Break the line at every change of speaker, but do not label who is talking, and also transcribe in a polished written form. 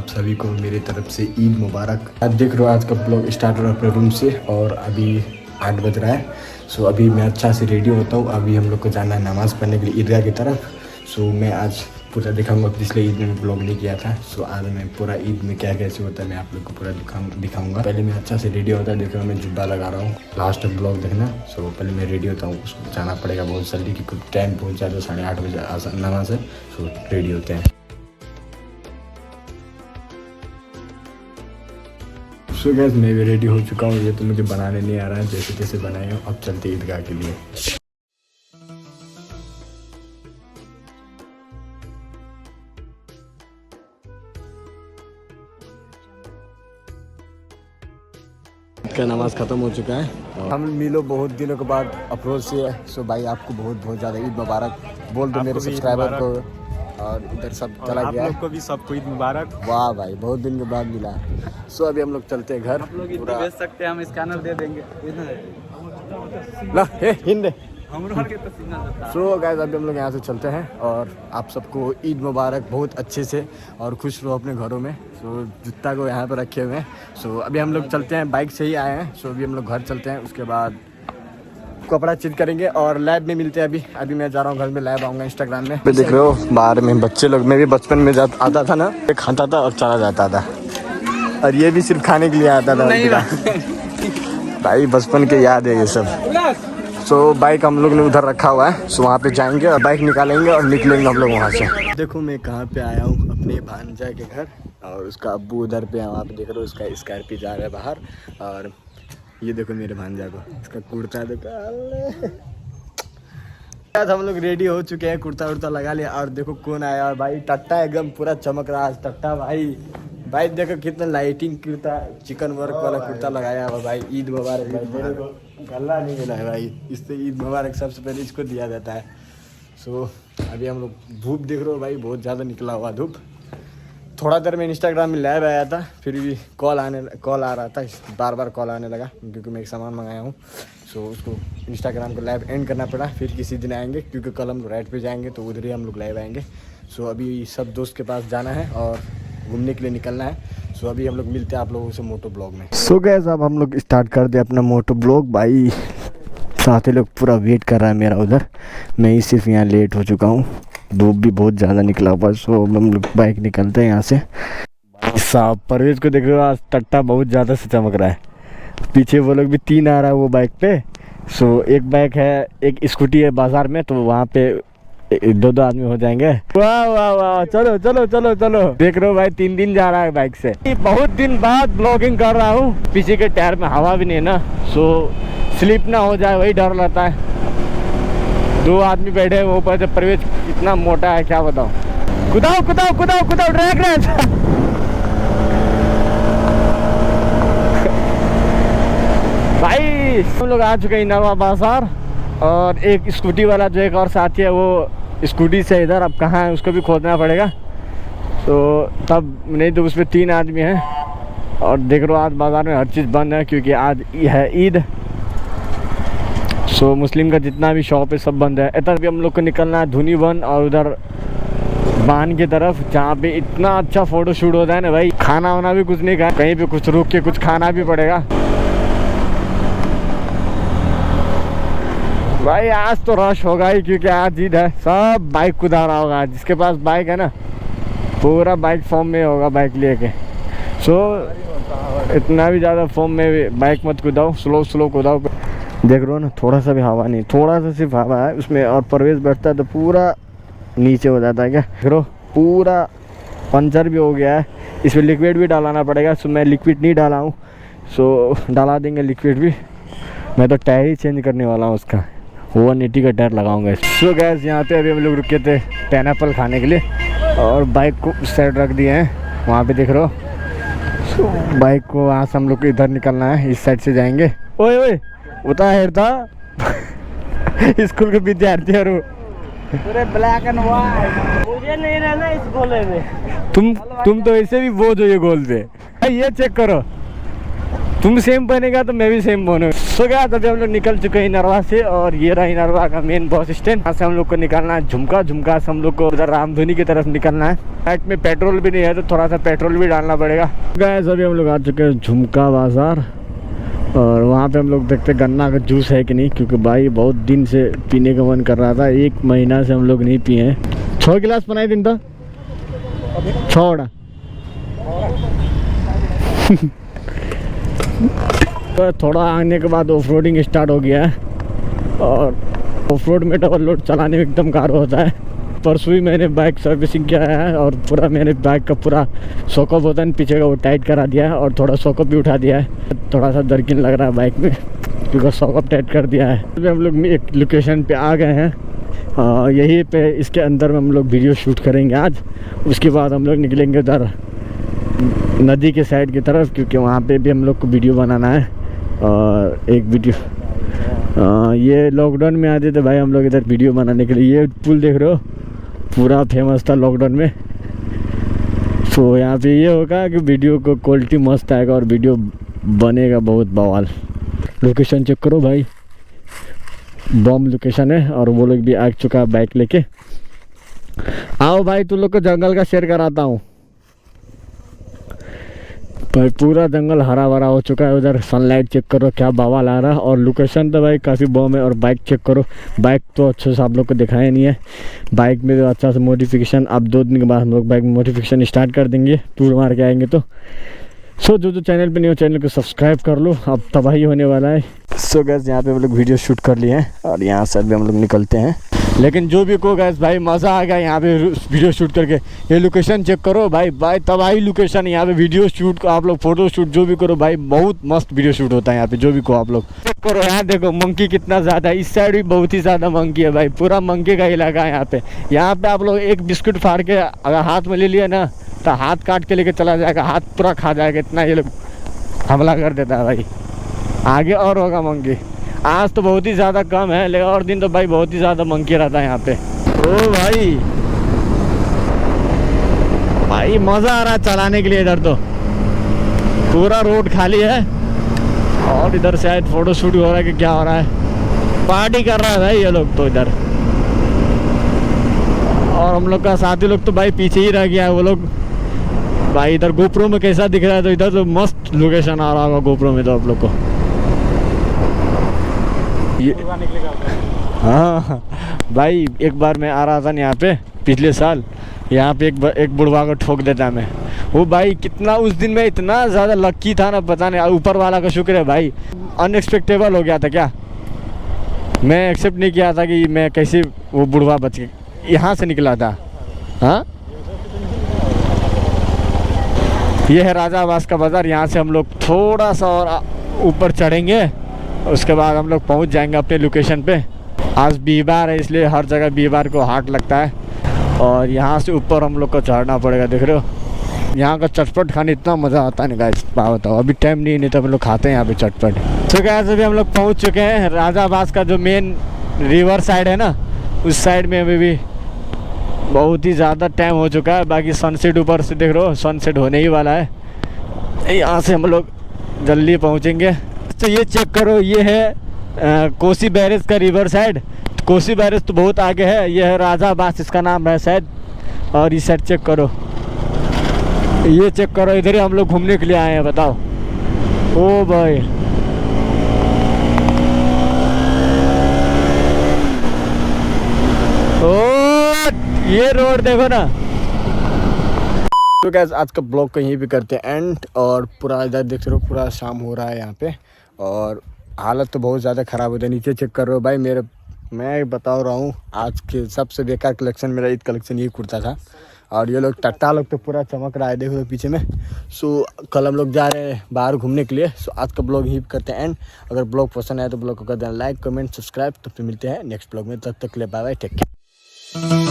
आप सभी को मेरी तरफ से ईद मुबारक। आज देख रहे हो आज का ब्लॉग स्टार्ट हो रहा है अपने रूम से और अभी 8 बज रहा है। सो अभी मैं अच्छा से रेडी होता हूँ। अभी हम लोग को जाना है नमाज़ पढ़ने के लिए ईदगाह की तरफ। सो मैं आज पूरा दिखाऊंगा, पिछले ईद में ब्लॉग नहीं किया था। सो आज मैं पूरा ईद में क्या कैसे होता है मैं आप लोग को पूरा दिखाऊंगा। पहले मैं अच्छा से रेडी होता है, देखो मैं जुब्बा लगा रहा हूँ, लास्ट तक ब्लॉग देखना। सो पहले मैं रेडी होता हूँ, उसको जाना पड़ेगा बहुत जल्दी क्योंकि टाइम पहुँच जाए तो 8:30 बजे नमाज़ है। सो रेडी होते हैं। सो गैस मैं भी रेडी हो चुका हूँ। ये तो मुझे बनाने नहीं आ रहा है, जैसे तैसे बनाए हूँ। अब चलते ईदगाह के लिए। का नमाज ख़त्म हो चुका है। हम मिलो बहुत दिनों के बाद अप्रोच से है। सो भाई आपको बहुत ज़्यादा ईद मुबारक बोल दो मेरे सब्सक्राइबर को। और इधर सब चला गया, आप लोग को भी सबको ईद मुबारक। वाह भाई बहुत दिन के बाद मिला। सो अभी हम लोग चलते हैं घर। आप लोग ईद भेज सकते हैं, हम स्कैनर दे देंगे। सो गाइस अभी हम लोग यहाँ से चलते हैं और आप सबको ईद मुबारक बहुत अच्छे से और खुश रहो अपने घरों में। सो जूता को यहाँ पर रखे हुए हैं। सो अभी हम लोग चलते हैं, बाइक से ही आए हैं। सो अभी हम लोग घर चलते हैं, उसके बाद कपड़ा चेंज करेंगे और लैब में मिलते हैं। अभी मैं जा रहा हूँ घर में, लैब आऊँगा इंस्टाग्राम में। देख रहे हो बाहर में बच्चे लोग, मैं भी बचपन में आता था ना, खाता था और चला जाता था। और ये भी सिर्फ खाने के लिए आता था। भाई बचपन के याद है ये सब। सो बाइक हम लोग ने उधर रखा हुआ है। सो वहाँ पे जाएंगे और बाइक निकालेंगे और निकलेंगे हम लोग वहाँ से। देखो मैं कहाँ पे आया हूँ, अपने भांजा के घर। और उसका अब्बू उधर पे है, वहाँ पे देख रहे हो उसका स्कॉर्पियो जा रहा है बाहर। और ये देखो मेरे भांजा को, इसका कुर्ता देखो। हम लोग रेडी हो चुके हैं, कुर्ता उर्ता लगा लिया। और देखो कौन आया और भाई टट्टा एकदम पूरा चमक रहा है टट्टा भाई देखो कितना लाइटिंग कुर्ता, चिकन वर्क वाला कुर्ता लगाया हुआ भाई। ईद मुबारक भाई, मेरे को गला नहीं मिला है भाई, इससे ईद मुबारक सबसे पहले इसको दिया जाता है। सो अभी हम लोग धूप देख रहे हो भाई, बहुत ज़्यादा निकला हुआ धूप। थोड़ा देर में इंस्टाग्राम में लाइव आया था, फिर भी कॉल आ रहा था, बार कॉल आने लगा क्योंकि मैं एक सामान मंगाया हूँ। सो उसको इंस्टाग्राम को लाइव एंड करना पड़ा। फिर किसी दिन आएंगे क्योंकि कल हम राइड पे जाएंगे तो उधर ही हम लोग लाइव आएंगे। सो अभी सब दोस्त के पास जाना है और घूमने के लिए निकलना है। सो अभी हम लोग मिलते हैं आप लोगों से मोटो ब्लॉग में। सो गैस अब हम लोग स्टार्ट कर दे अपना मोटो ब्लॉग। भाई साथी लोग पूरा वेट कर रहा है मेरा उधर, मैं ही सिर्फ यहाँ लेट हो चुका हूँ। धूप भी बहुत ज़्यादा निकला हुआ। सो हम लोग बाइक निकलते हैं यहाँ से। साहब परवेज को देख रहे हो, आज टट्टा बहुत ज़्यादा से चमक रहा है। पीछे वो लोग भी 3 आ रहा है वो बाइक पे। सो एक बाइक है, एक स्कूटी है बाजार में, तो वहाँ पे 2 आदमी हो जाएंगे। वाह वाह वाह, चलो चलो चलो चलो। देख रहे हो भाई 3 दिन जा रहा है बाइक से। बहुत दिन बाद ब्लॉगिंग कर रहा हूँ। पीछे के टायर में हवा भी नहीं ना, सो स्लिप ना हो जाए वही डर रहता है। 2 आदमी बैठे हैं, वो ऊपर से प्रवेश इतना मोटा है क्या बताओ। कुदाओ कुदाओ कुदाओ कुदाओ, ड्रैग रहे भाई। हम लोग आ चुके हैं नवा बाजार। और एक स्कूटी वाला जो एक और साथी है वो स्कूटी से इधर, अब कहाँ है उसको भी खोजना पड़ेगा। तो तब नहीं तो उसमें 3 आदमी हैं। और देख लो आज बाज़ार में हर चीज़ बंद है क्योंकि आज है ईद। सो मुस्लिम का जितना भी शॉप है सब बंद है। इधर भी हम लोग को निकलना है धुनी वन और उधर बान की तरफ, जहाँ पे इतना अच्छा फ़ोटो शूट होता है ना भाई। खाना वाना भी कुछ नहीं खाया, कहीं पे कुछ रुक के कुछ खाना भी पड़ेगा भाई। आज तो रश होगा ही क्योंकि आज ईद है। सब बाइक कुदा रहा होगा, जिसके पास बाइक है ना पूरा बाइक फॉर्म में होगा बाइक लेके। सो इतना भी ज़्यादा फॉर्म में बाइक मत कुदाओ, स्लो कुदाओ। देख रहे हो ना, थोड़ा सा भी हवा नहीं, थोड़ा सा सिर्फ हवा है उसमें। और परवेश बैठता है तो पूरा नीचे हो जाता है क्या। देख रहे हो पूरा पंचर भी हो गया है। इसमें लिक्विड भी डालाना पड़ेगा। सो मैं लिक्विड नहीं डाला हूँ, सो डाला देंगे लिक्विड भी। मैं तो टायर ही चेंज करने वाला हूँ उसका, 180 का टायर लगाऊंगा। सो गैस यहाँ पे अभी हम लोग रुके थे पाइनएप्पल खाने के लिए और बाइक को उस साइड रख दिए हैं, वहाँ पे देख रहे हो। सो बाइक को वहाँ से हम लोग को इधर निकलना है, इस साइड से जाएंगे। ओए ओए उतना हेरता स्कूल के विद्यार्थी और
पूरे ब्लैक एंड व्हाइट, मुझे नहीं रहना इस गोले में।
तुम तो ऐसे भी बोझ हो ये गोल पे। ये चेक करो तुम सेम बनेगा तो मैं भी सेम बनूँ। सो गया तभी हम लोग निकल चुके हैं नरवा से, और ये रहा नरवा का मेन बस स्टैंड। यहाँ से हम लोग को निकलना है झुमका से हम लोग को उधर रामधुनी की तरफ निकलना है। बाइक में पेट्रोल भी नहीं है तो थोड़ा सा पेट्रोल भी डालना पड़ेगा। गाइस अभी हम लोग आ चुके हैं झुमका बाजार, और वहाँ पे हम लोग देखते गन्ना का जूस है कि नहीं, क्योंकि भाई बहुत दिन से पीने का मन कर रहा था। 1 महीना से हम लोग नहीं पिए हैं। 6 गिलास बनाए दिन था 6 तो थोड़ा आने के बाद ऑफ रोडिंग स्टार्ट हो गया है, और ऑफ रोड में डबल लोड चलाने में एकदम कार होता है। परसों ही मैंने बाइक सर्विसिंग किया है, और पूरा मैंने बाइक का पूरा शॉकअप होता है पीछे का वो टाइट करा दिया है, और थोड़ा शॉकअप भी उठा दिया है। थोड़ा सा दरकिन लग रहा है बाइक में क्योंकि शॉकअप टाइट कर दिया है। अभी हम लोग एक लोकेशन पे आ गए हैं, यहीं पे इसके अंदर में हम लोग वीडियो शूट करेंगे आज। उसके बाद हम लोग निकलेंगे उधर नदी के साइड की तरफ, क्योंकि वहाँ पे भी हम लोग को वीडियो बनाना है। और एक वीडियो ये लॉकडाउन में आते थे भाई हम लोग इधर वीडियो बनाने के लिए। ये पुल देख रहे हो पूरा फेमस था लॉकडाउन में। तो यहाँ पे ये होगा कि वीडियो को क्वालिटी मस्त आएगा और वीडियो बनेगा बहुत बवाल। लोकेशन चेक करो भाई, बम लोकेशन है, और वो लोग भी आ चुका है बाइक लेके। आओ भाई तुम लोग को जंगल का शेयर कराता हूँ भाई। पूरा जंगल हरा भरा हो चुका है। उधर सनलाइट चेक करो क्या बवाल आ रहा है, और लोकेशन तो भाई काफ़ी बम है। और बाइक चेक करो, बाइक तो अच्छे से आप लोग को दिखाया नहीं है। बाइक में तो अच्छा से मॉडिफिकेशन, अब 2 दिन के बाद हम लोग बाइक में मॉडिफिकेशन स्टार्ट कर देंगे, टूर मार के आएंगे तो। सो जो चैनल पे नहीं हो चैनल को सब्सक्राइब कर लो, अब तबाही होने वाला है। सो गैस यहाँ पे हम लोग वीडियो शूट कर लिए हैं, और यहाँ से भी हम लोग निकलते हैं। लेकिन जो भी को गैस भाई मज़ा आ गया यहाँ पे वीडियो शूट करके। ये लोकेशन चेक करो भाई तबाही लोकेशन है यहाँ पे। वीडियो शूट आप लोग फोटो शूट जो भी करो भाई, बहुत मस्त वीडियो शूट होता है यहाँ पे। जो भी को आप लोग चेक करो, यहाँ देखो मंकी कितना ज़्यादा है। इस साइड भी बहुत ही ज़्यादा मंकी है भाई, पूरा मंकी का इलाका है यहाँ पे। यहाँ पे आप लोग एक बिस्कुट फाड़ के अगर हाथ में ले लिया ना तो हाथ काट के लेके चला जाएगा, हाथ पूरा खा जाएगा, इतना ये लोग हमला कर देता है भाई। आगे और होगा मंकी। आज तो बहुत ही ज़्यादा कम है, लेकिन और दिन तो भाई बहुत ही ज़्यादा मंकी रहता है यहाँ पे। ओ भाई मज़ा आ रहा है चलाने के लिए। इधर तो पूरा रोड खाली है, और इधर शायद फोटो शूट हो रहा है कि क्या हो रहा है, पार्टी कर रहा है भाई ये लोग तो इधर। और हम लोग का साथी लोग तो भाई पीछे ही रह गया है। वो लोग भाई इधर गोप्रो में कैसा दिख रहा है, तो इधर तो मस्त लोकेशन आ रहा होगा गोप्रो में तो आप लोग को। हाँ भाई एक बार मैं आ रहा था यहाँ पे पिछले साल, यहाँ पे एक बुढ़वा को ठोक देता मैं। वो भाई कितना उस दिन में इतना ज़्यादा लक्की था ना, पता नहीं, ऊपर वाला का शुक्र है भाई। अनएक्सपेक्टेबल हो गया था क्या, मैं एक्सेप्ट नहीं किया था कि मैं कैसे वो बुढ़वा बच के यहाँ से निकला था। हाँ ये है राजा आवास का बाज़ार। यहाँ से हम लोग थोड़ा सा और ऊपर चढ़ेंगे, उसके बाद हम लोग पहुँच जाएंगे अपने लोकेशन पे। आज वीरवार है इसलिए हर जगह वीरवार को हाट लगता है, और यहाँ से ऊपर हम लोग को चढ़ना पड़ेगा। देख रहे हो यहाँ का चटपट खाने इतना मज़ा आता है ना गाइस, बताओ। अभी टाइम नहीं तो हम लोग खाते हैं यहाँ पे चटपट। तो गाइस अभी हम लोग पहुँच चुके हैं राजा आवास का जो मेन रिवर साइड है ना, उस साइड में अभी भी बहुत ही ज़्यादा टाइम हो चुका है। बाकी सनसेट ऊपर से देख रहे हो, सनसेट होने ही वाला है। यहाँ से हम लोग जल्दी पहुँचेंगे। तो ये चेक करो, ये है कोसी बैरेज का रिवर साइड। कोसी बैरेज तो बहुत आगे है, ये है राजा आवास इसका नाम है शायद। और इस साइड चेक करो, ये चेक करो, इधर ही हम लोग घूमने के लिए आए हैं, बताओ। ओ भाई ओ ये रोड देखो ना। तो गाइस आज का ब्लॉग को यहीं पे करते हैं एंड। और पूरा इधर देख रहे हो पूरा शाम हो रहा है यहाँ पे, और हालत तो बहुत ज़्यादा ख़राब होता है। नीचे चेक कर रहे हो भाई मेरे, मैं बता रहा हूँ आज के सबसे बेकार कलेक्शन मेरा ईद कलेक्शन ये कुर्ता था। और ये लोग टट्टा लोग तो पूरा चमक रहा है, देखो तो पीछे में। सो कल हम लोग जा रहे हैं बाहर घूमने के लिए। सो आज का ब्लॉग यहीं करते हैं एंड। अगर ब्लॉग पसंद आए तो ब्लॉग को कर देना लाइक, कमेंट, सब्सक्राइब। तो फिर मिलते हैं नेक्स्ट ब्लॉग में, तब तक के लिए बाय बाय, टेक केयर।